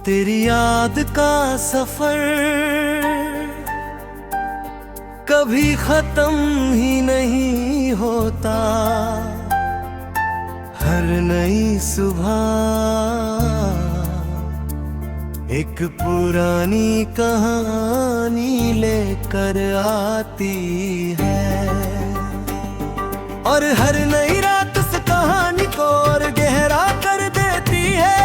तेरी याद का सफर कभी खत्म ही नहीं होता। हर नई सुबह एक पुरानी कहानी लेकर आती है, और हर नई रात उस कहानी को और गहरा कर देती है।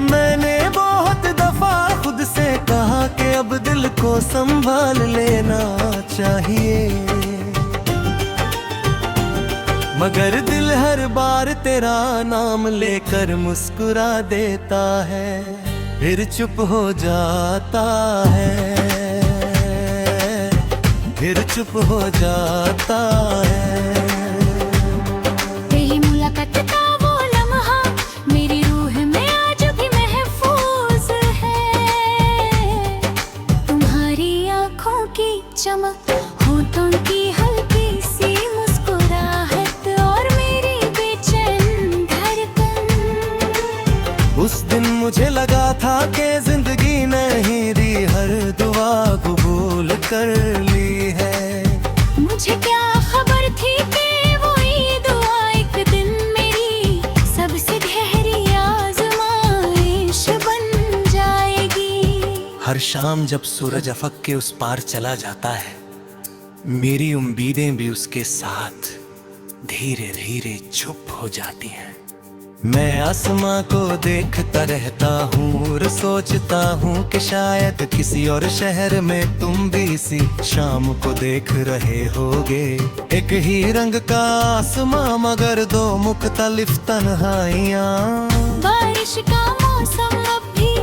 मैंने बहुत दफा खुद से कहा कि अब दिल को संभाल लेना चाहिए, मगर दिल हर बार तेरा नाम लेकर मुस्कुरा देता है, फिर चुप हो जाता है, फिर चुप हो जाता है। तेरी मुलाकात का वो लम्हा मेरी रूह में आज भी महफूज है। तुम्हारी आँखों की चमक, होठों की हल्की सी मुस्कुराहट और मेरी बेचैन धड़कन। उस दिन मुझे लगा था कि जिंदगी नहीं दी, हर दुआ कबूल कर ली है। मुझे क्या खबर थी कि वो ये दुआ एक दिन मेरी सबसे गहरी आज़माइश बन जाएगी। हर शाम जब सूरज अफक के उस पार चला जाता है, मेरी उम्मीदें भी उसके साथ धीरे धीरे चुप हो जाती हैं। मैं आसमां को देखता रहता हूँ और सोचता हूँ कि शायद किसी और शहर में तुम भी इसी शाम को देख रहे होगे। एक ही रंग का आसमां मगर दो मुख्तलिफ तन्हाइयाँ। बारिश का मौसम अब भी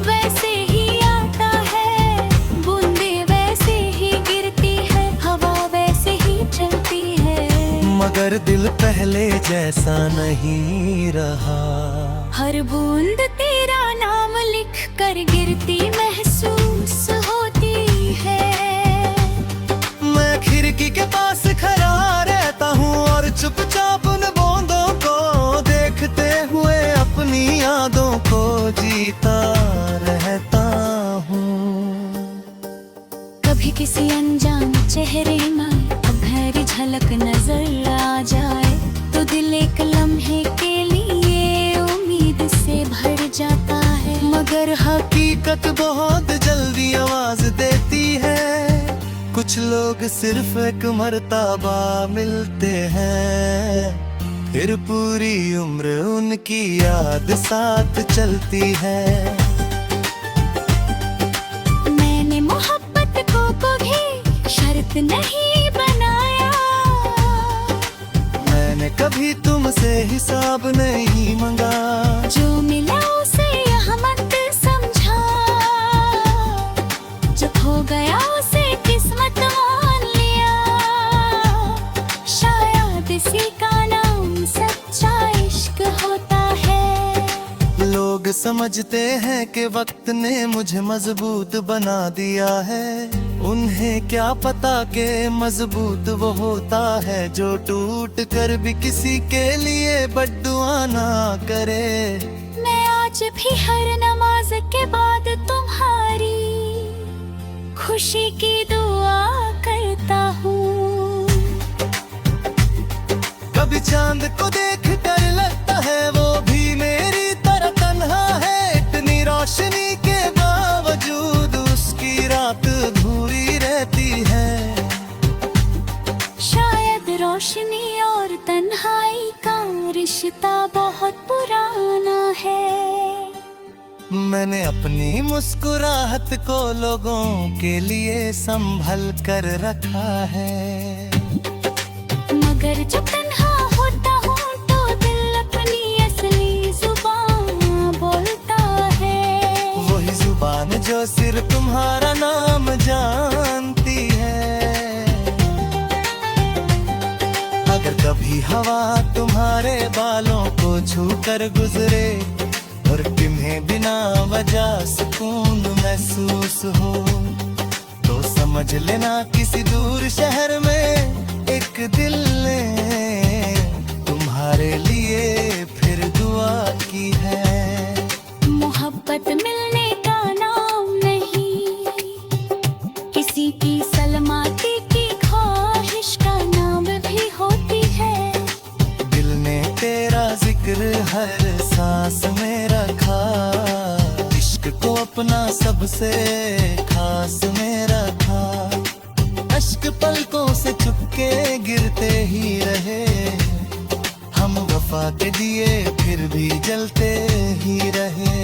वैसे ही आता है, बूंदें वैसे ही गिरती है, हवा वैसे ही चलती है, मगर दिल पहले जैसा नहीं रहा। हर बूंद तेरा नाम लिख कर गिरती महसूस होती है। मैं खिड़की के पास खड़ा रहता हूँ और चुपचाप उन बूंदों को देखते हुए अपनी यादों को जीता रहता हूँ। कभी किसी अनजान चेहरे में भैरी झलक नजर आ जाए तो दिल एक लम्हे के लिए उम्मीद से भर जाता है, मगर हकीकत बहुत जल्दी आवाज देती है। कुछ लोग सिर्फ एक मर्तबा मिलते हैं, फिर पूरी उम्र उनकी याद साथ चलती है। मैंने मोहब्बत को कभी शर्त नहीं बनाया, मैंने कभी तुमसे हिसाब नहीं मांगा। जो मिला उसे यह मत समझा, जो खो गया उसे किस्मत मान लिया। शायद इसी का नाम सच्चा इश्क होता है। लोग समझते हैं कि वक्त ने मुझे मजबूत बना दिया है, उन्हें क्या पता कि मजबूत वो होता है जो टूट कर भी किसी के लिए बद्दुआ ना करे। मैं आज भी हर नमाज के बाद तुम्हारी खुशी की दुआ करता हूँ। कभी चांद को देख कर लगता है वो भी मेरी तरह तन्हा है, इतनी रोशनी के बावजूद उसकी रात अधूरी रहती है। शायद रोशनी और तन्हाई का रिश्ता बहुत पुराना है। मैंने अपनी मुस्कुराहट को लोगों के लिए संभल कर रखा है, मगर जब तन्हा होता हूँ तो दिल अपनी असली जुबान बोलता है। वही जुबान जो सिर्फ तुम्हारा नाम जानती है। अगर कभी हवा तुम्हारे बालों को छू कर गुजरे और तुम्हें बिना वजह सुकून महसूस हो, तो समझ लेना किसी दूर शहर में एक दिल ने तुम्हारे लिए फिर दुआ की है। मोहब्बत मिलने पास में रखा, इश्क को अपना सबसे खास में रखा। अश्क पलकों से चुपके गिरते ही रहे, हम वफा के दिए फिर भी जलते ही रहे।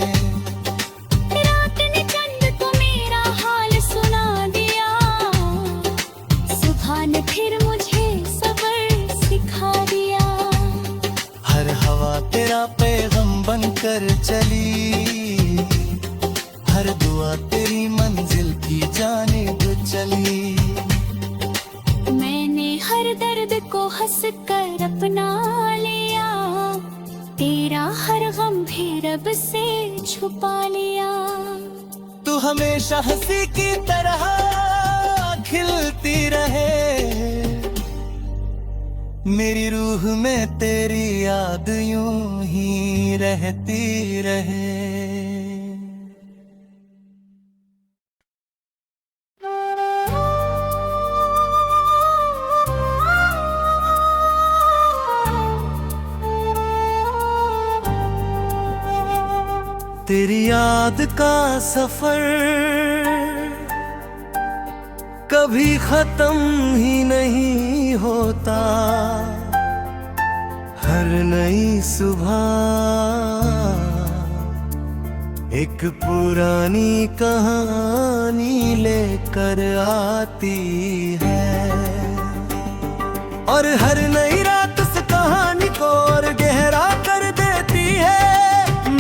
रात ने चंद को मेरा हाल सुना दिया, सुबह ने फिर मुझे सब्र सिखा दिया। हर हवा तेरा पैगम बनकर चली, हर दुआ तेरी मंजिल की जानिब चली। मैंने हर दर्द को हंस कर अपना लिया, तेरा हर गम भी रब से छुपा लिया। तू हमेशा हंसी की तरह खिलती रहे, मेरी रूह में तेरी याद यूं ही रहती रहे। तेरी याद का सफर कभी खत्म ही नहीं होता, हर नई सुबह एक पुरानी कहानी लेकर आती है, और हर नई रात उस कहानी को और गहरा कर देती है।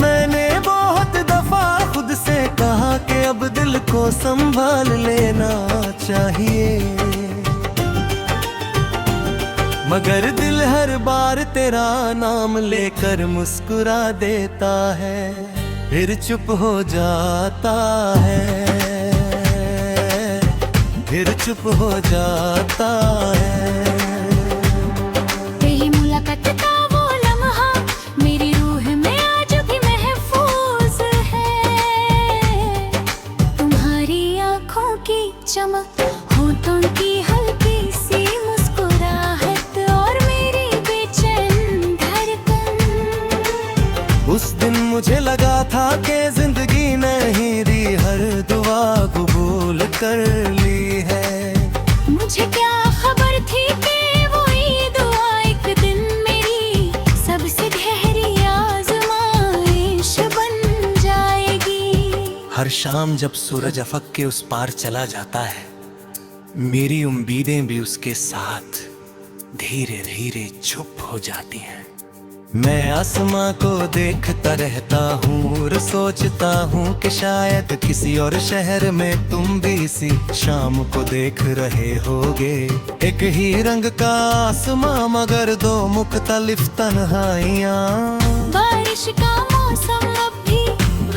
मैंने बहुत दफा खुद से कहा कि अब दिल को संभाल लेना चाहिए, मगर दिल हर बार तेरा नाम लेकर मुस्कुरा देता है, फिर चुप हो जाता है, फिर चुप हो जाता है। तेरी मुलाकात का वो लम्हा मेरी रूह में आज भी महफूज है, तुम्हारी आँखों की चमक, होठों की हल्की सी मुस्कुराहट और मेरी बेचैन धड़कन। उस दिन मुझे लगा था कि जिंदगी नहीं दी, हर दुआ कबूल कर ली है। मुझे क्या खबर थी कि वो दुआ एक दिन मेरी सबसे गहरी आज़माइश बन जाएगी। हर शाम जब सूरज अफक के उस पार चला जाता है, मेरी उम्मीदें भी उसके साथ धीरे धीरे चुप हो जाती हैं। मैं आसमां को देखता रहता हूँ और सोचता हूँ कि शायद किसी और शहर में तुम भी इसी शाम को देख रहे होगे। एक ही रंग का आसमां मगर दो मुख्तलिफ तन्हाइयाँ। बारिश का मौसम अब भी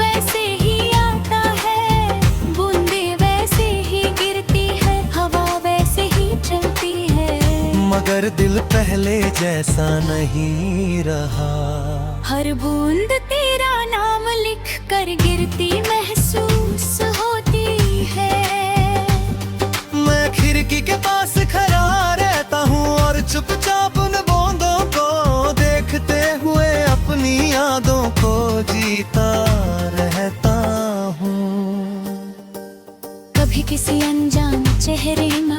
वैसे ही आता है, बूंदें वैसे ही गिरती है, हवा वैसे ही चलती है, मगर दिल पहले जैसा नहीं रहा। हर बूंद तेरा नाम लिख कर गिरती महसूस होती है। मैं खिड़की के पास खड़ा रहता हूँ और चुपचाप उन बूंदों को देखते हुए अपनी यादों को जीता रहता हूँ। कभी किसी अनजान चेहरे में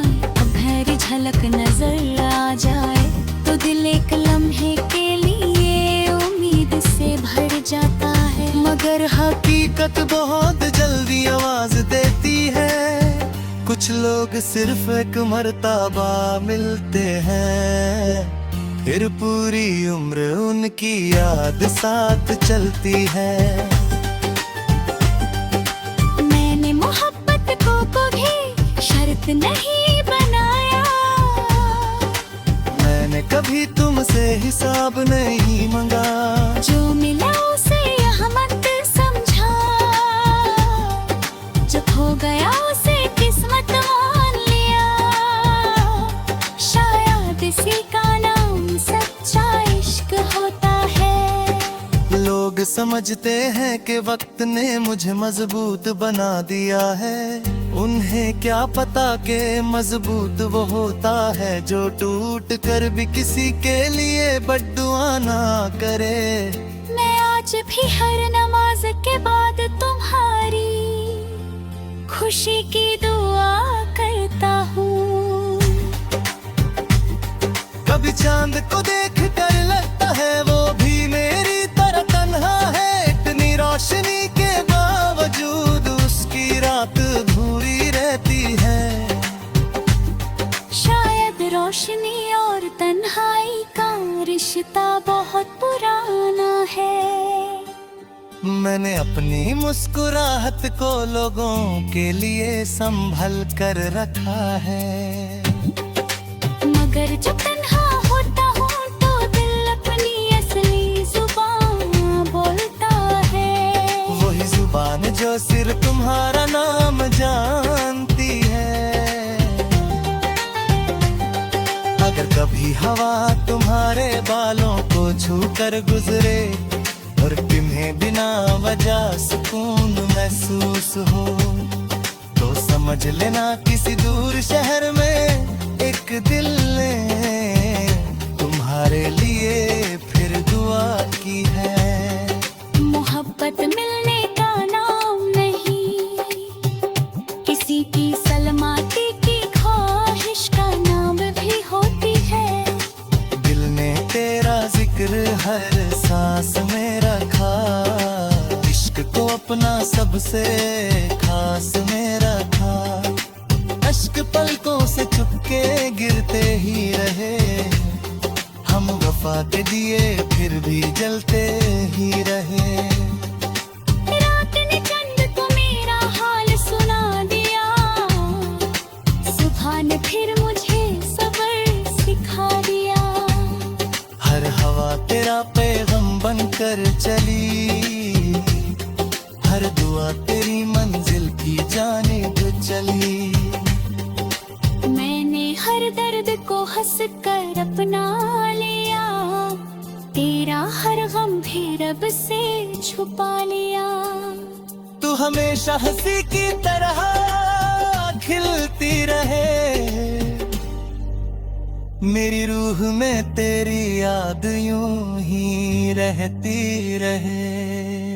भैरी झलक नजर आ जाए तो दिल एक लम्हे के लिए उम्मीद से भर जाता है, मगर हकीकत बहुत जल्दी आवाज देती है। कुछ लोग सिर्फ एक मर्तबा मिलते हैं, फिर पूरी उम्र उनकी याद साथ चलती है। मैंने मोहब्बत को भी शर्त नहीं बनाया, मैंने कभी तुमसे हिसाब नहीं मांगा। जो मिला उसे यह मत समझा, जब हो गया उसे किस्मत मान लिया। शायद इसी का नाम सच्चा इश्क होता है। लोग समझते हैं कि वक्त ने मुझे मजबूत बना दिया है, उन्हें क्या पता कि मजबूत वो होता है जो टूट कर भी किसी के लिए बद्दुआ ना करे। मैं आज आज भी हर नमाज के बाद तुम्हारी खुशी की दुआ करता हूँ। कभी चांद को देख कर लगता है वो भी मेरी तरह तन्हा है, इतनी रोशनी के बावजूद उसकी रात भूरी रहती है। शायद रोशनी और तन्हाई का रिश्ता बहुत पुराना है। मैंने अपनी मुस्कुराहट को लोगों के लिए संभल कर रखा है, मगर जब तन्हा होता हूँ तो दिल अपनी असली जुबान बोलता है। वही जुबान जो सिर्फ तुम्हारा नाम जानती है। अगर कभी हवा तुम्हारे बालों को छू कर गुजरे और तुम्हें बिना वजह सुकून महसूस हो, तो समझ लेना किसी दूर शहर में एक दिल ने तुम्हारे लिए फिर दुआ की है। मोहब्बत मिलने का नाम नहीं, किसी की सलामती की ख्वाहिश का नाम भी होती है। दिल ने तेरा जिक्र हर सांस में रखा, इश्क को अपना सबसे खास में रखा। अश्क पलकों से चुपके गिरते ही रहे, हम वफा के दिए फिर भी जलते ही रहे। रात ने चंद को मेरा हाल सुना दिया, सुबह ने फिर मुझे सब्र सिखा दिया। हर हवा तेरा पैगम बनकर चली, हर दुआ तेरी मंजिल की जानिब चली। मैंने हर दर्द को हंस कर अपना लिया, तेरा हर गम भी रब से छुपा लिया। तू हमेशा हंसी की तरह खिलती रहे, मेरी रूह में तेरी याद यूं ही रहती रहे।